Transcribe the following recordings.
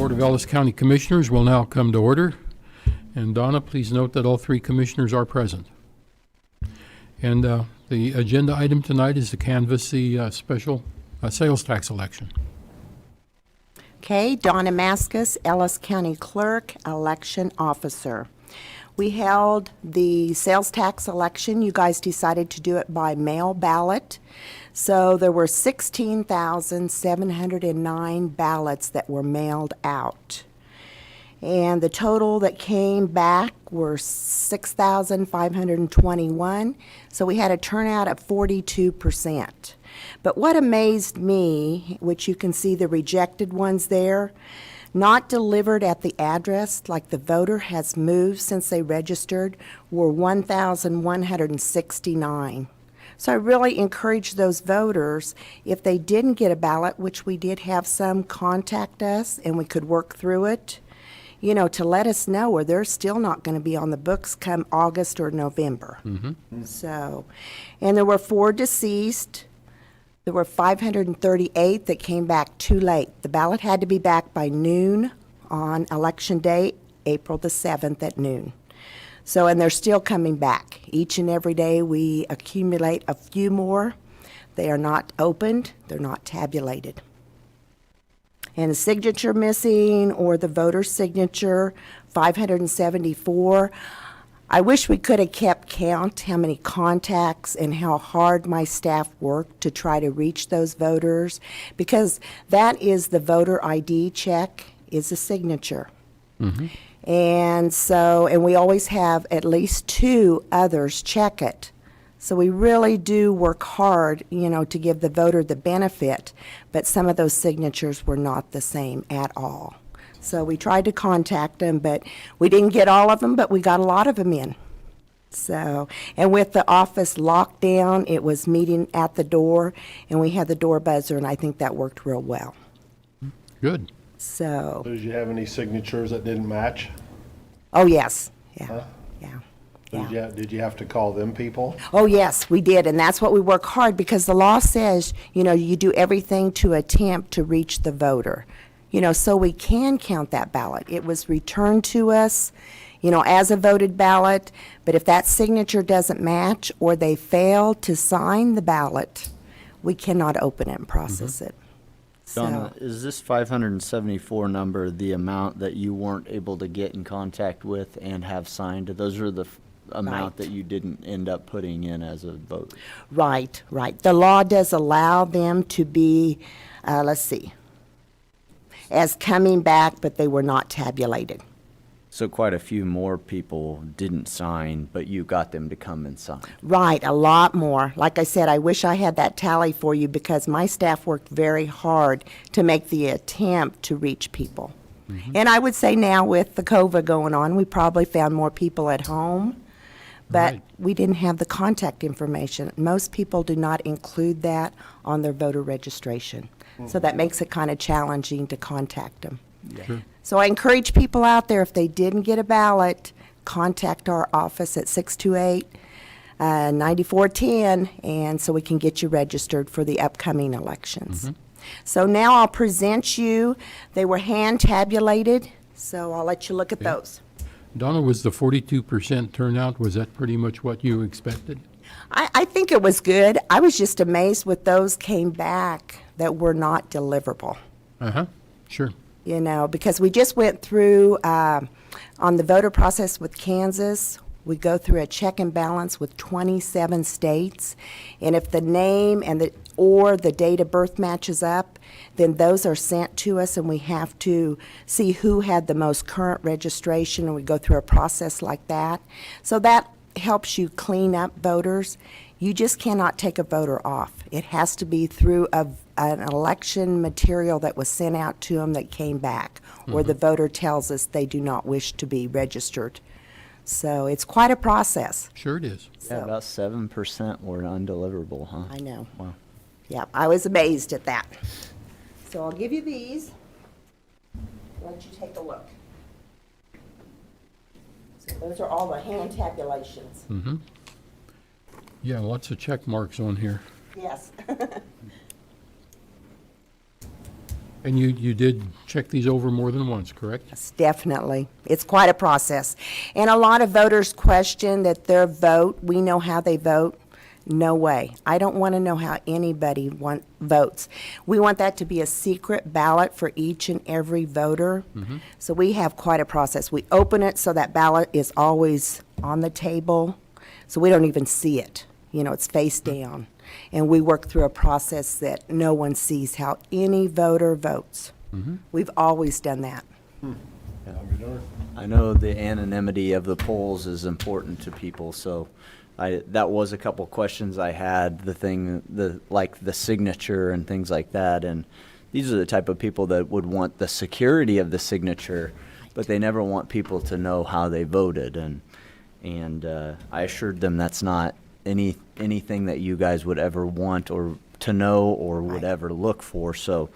Board of Ellis County Commissioners will now come to order. And Donna, please note that all three commissioners are present. And the agenda item tonight is to canvass the special sales tax election. Okay, Donna Maskus, Ellis County Clerk, Election Officer. We held the sales tax election. You guys decided to do it by mail ballot. So there were 16,709 ballots that were mailed out. And the total that came back were 6,521. So we had a turnout of 42%. But what amazed me, which you can see the rejected ones there, not delivered at the address, like the voter has moved since they registered, were 1,169. So I really encourage those voters, if they didn't get a ballot, which we did have some, contact us and we could work through it, you know, to let us know, or they're still not going to be on the books come August or November. So, and there were 4 deceased. There were 538 that came back too late. The ballot had to be back by noon on Election Day, April the 7th at noon. So, and they're still coming back. Each and every day we accumulate a few more. They are not opened, they're not tabulated. And a signature missing, or the voter's signature, 574. I wish we could have kept count how many contacts and how hard my staff worked to try to reach those voters, because that is the voter ID check, is a signature. And so, and we always have at least 2 others check it. So we really do work hard, you know, to give the voter the benefit, but some of those signatures were not the same at all. So we tried to contact them, but we didn't get all of them, but we got a lot of them in. So, and with the office locked down, it was meeting at the door, and we had the door buzzer, and I think that worked real well. Good. So, Did you have any signatures that didn't match? oh, yes, yeah, Huh? yeah. Did you have to call them people? Oh, yes, we did, and that's what we work hard, because the law says, you know, you do everything to attempt to reach the voter, you know, so we can count that ballot. It was returned to us, you know, as a voted ballot, but if that signature doesn't match or they fail to sign the ballot, we cannot open it and process it. Donna, So, is this 574 number the amount that you weren't able to get in contact with and have signed? Those are the amount Right. that you didn't end up putting in as a vote? right, right. The law does allow them to be, let's see, as coming back, but they were not tabulated. So quite a few more people didn't sign, but you got them to come and sign. Right, a lot more. Like I said, I wish I had that tally for you, because my staff worked very hard to make the attempt to reach people. And I would say now with the COVID going on, we probably found more people at home, but Right. we didn't have the contact information. Most people do not include that on their voter registration. So that makes it kind of challenging to contact them. Sure. So I encourage people out there, if they didn't get a ballot, contact our office at 628-9410, and so we can get you registered for the upcoming elections. So now I'll present you. They were hand tabulated, so I'll let you look at those. Donna, was the 42% turnout, was that pretty much what you expected? I think it was good. I was just amazed with those came back that were not deliverable. Sure. You know, because we just went through, on the voter process with Kansas, we go through a check and balance with 27 states, and if the name and or the date of birth matches up, then those are sent to us, and we have to see who had the most current registration, and we go through a process like that. So that helps you clean up voters. You just cannot take a voter off. It has to be through an election material that was sent out to them that came back, or the voter tells us they do not wish to be registered. So it's quite a process. Sure it is. So, Yeah, about 7% were undeliverable, huh? I know. Wow. Yeah, I was amazed at that. So I'll give you these. Let you take a look. So those are all the hand tabulations. Yeah, lots of check marks on here. Yes. And you did check these over more than once, correct? Yes, definitely. It's quite a process. And a lot of voters question that their vote, we know how they vote. No way. I don't want to know how anybody votes. We want that to be a secret ballot for each and every voter. So we have quite a process. We open it so that ballot is always on the table, so we don't even see it. You know, it's face down. And we work through a process that no one sees how any voter votes. We've always done that. I know the anonymity of the polls is important to people, so that was a couple questions I had, like the signature and things like that, and these are the type of people that would want the security of the signature, but they never want people to know how they voted, and I assured them that's not anything that you guys would ever want or to know or would ever look for, so.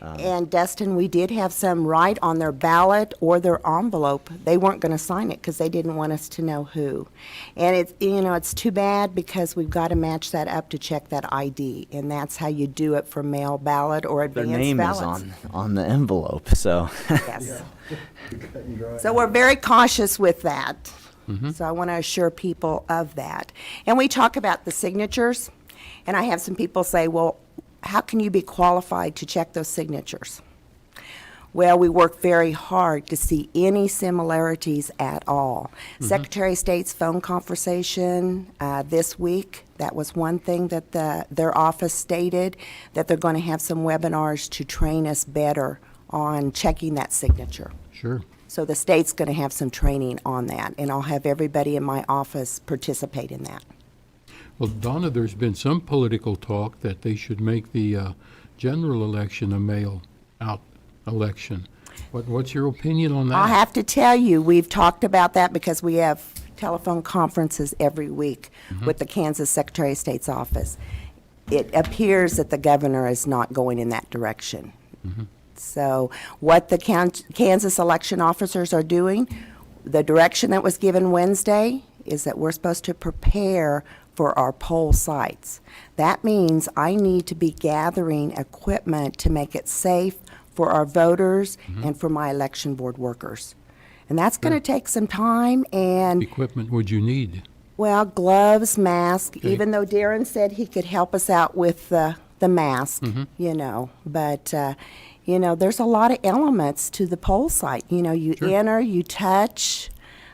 And Dustin, we did have some write on their ballot or their envelope. They weren't going to sign it because they didn't want us to know who. And it's too bad because we've got to match that up to check that ID, and that's how you do it for mail ballot or Their advance name ballots. is on the envelope, so. Yes. So we're very cautious with that. So I want to assure people of that. And we talk about the signatures, and I have some people say, well, how can you be qualified to check those signatures? Well, we work very hard to see any similarities at all. Secretary of State's phone conversation this week, that was one thing that their office stated, that they're going to have some webinars to train us better on checking that signature. Sure. So the state's going to have some training on that, and I'll have everybody in my office participate in that. Well, Donna, there's been some political talk that they should make the general election a mail-out election. What's your opinion on that? I'll have to tell you, we've talked about that because we have telephone conferences every week with the Kansas Secretary of State's office. It appears that the governor is not going in that direction. So what the Kansas election officers are doing, the direction that was given Wednesday is that we're supposed to prepare for our poll sites. That means I need to be gathering equipment to make it safe for our voters and for my election board workers. And that's going to take some time and, Equipment would you need? well, gloves, mask, Okay. even though Darren said he could help us out with the mask, but, there's a lot of elements to the poll site. You Sure. enter, you touch,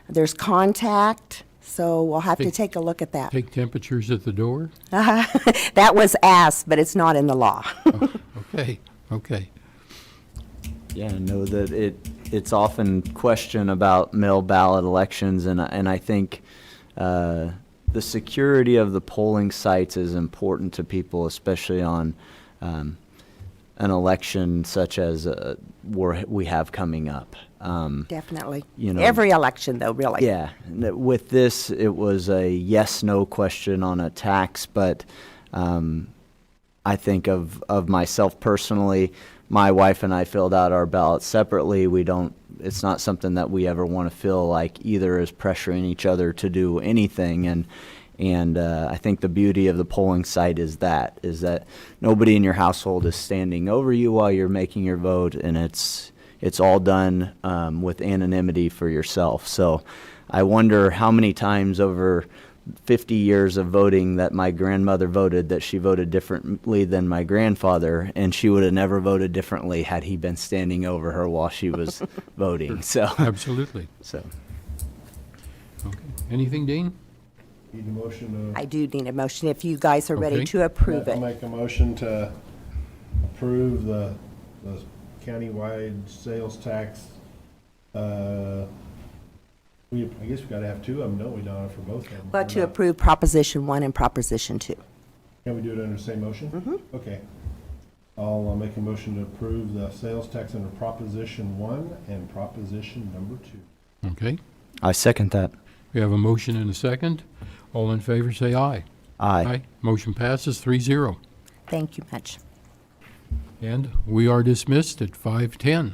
there's contact, so we'll have to take a look at that. Take temperatures at the door? That was asked, but it's not in the law. Okay. Yeah, I know that it's often questioned about mail ballot elections, and I think the security of the polling sites is important to people, especially on an election such as we have coming up. Definitely. You know- Every election, though, really. Yeah, with this, it was a yes/no question on a tax, but I think of myself personally. My wife and I filled out our ballots separately. It's not something that we ever want to feel like either is pressuring each other to do anything. And I think the beauty of the polling site is that nobody in your household is standing over you while you're making your vote, and it's all done with anonymity for yourself. So I wonder how many times over 50 years of voting that my grandmother voted that she voted differently than my grandfather, and she would have never voted differently had he been standing over her while she was voting. So, Absolutely. so Okay. Anything, Dean? Need a motion to. I do need a motion if you guys are ready Okay. to approve I'll it. make a motion to approve the countywide sales tax. I guess we gotta have two of them, don't we, Donna, for both of them? But to approve Proposition 1 and Proposition 2. Can we do it under the same motion? Okay. I'll make a motion to approve the sales tax under Proposition 1 and Proposition number 2. Okay. I second that. We have a motion and a second. All in favor, say aye. Aye. Motion passes 3-0. Thank you much. And we are dismissed at 5:10.